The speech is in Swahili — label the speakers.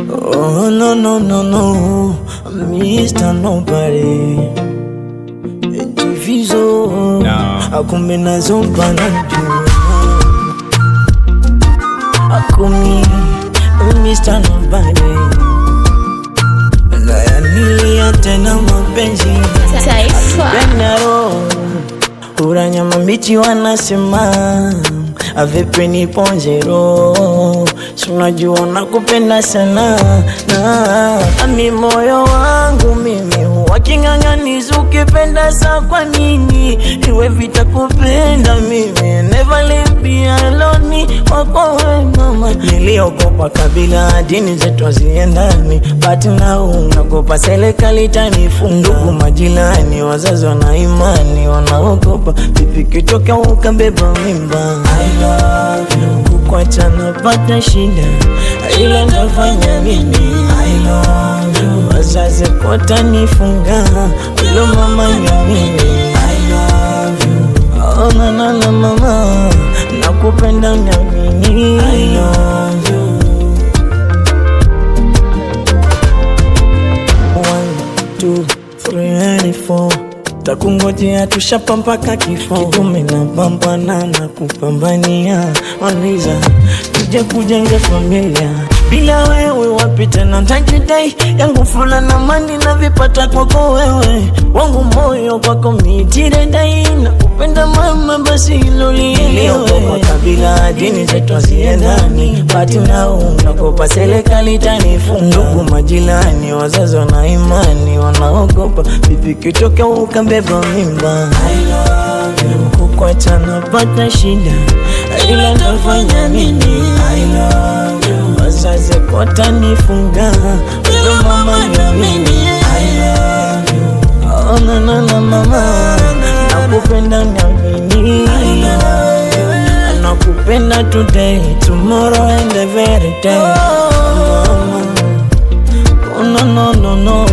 Speaker 1: Oh no no no no, Mr. Nobody. Diviso, akumbe na zomba na jua. Akumi, Mr. Nobody. Naya nilia tena mapenzi. Benaro, uranyama mbichi wanasema avepe ni ponjero. Sunajua nakupenda sana na ami moyo wangu mimi waking'ang'aniza ukipenda saa kwa nini iwe vita kupenda mimi never leave me alone wako we mama. Niliogopa kabila dini zetu haziendani but now nagopa serikali itanifunga. Ndugu majirani wazazi wana imani wanaogopa vipi kitoka ukabeba mimba. I love you kukuacha napata shida ila nafanya nini. I love you wazazi watanifunga ulo mama nyamini. I love you oh na na na mama nakupenda nyamini. I love you 1, 2, 3 and 4 takungojea tushapa mpaka kifo. Kidume na pambana na kupambania waniza tuje kujenga familia. Bila wewe wapita na tajidai yangu fula na mani na vipata kwako wewe. Wangu moyo kwako mitire dai na kupenda mama basi ilo lielewe. Kabila dini zetu haziendani but now nagopa serikali itanifunga. Ndugu majirani wazazi wana imani wanaogopa vipi kitoka ukabeba mimba. I love you kukuacha napata shida ila nafanya nini. I love you wazazi watanifunga ulo mama nyamini. I love you oh na na na mama nakupenda nyamini. I love you nakupenda today tomorrow and every day. Oh no no no no.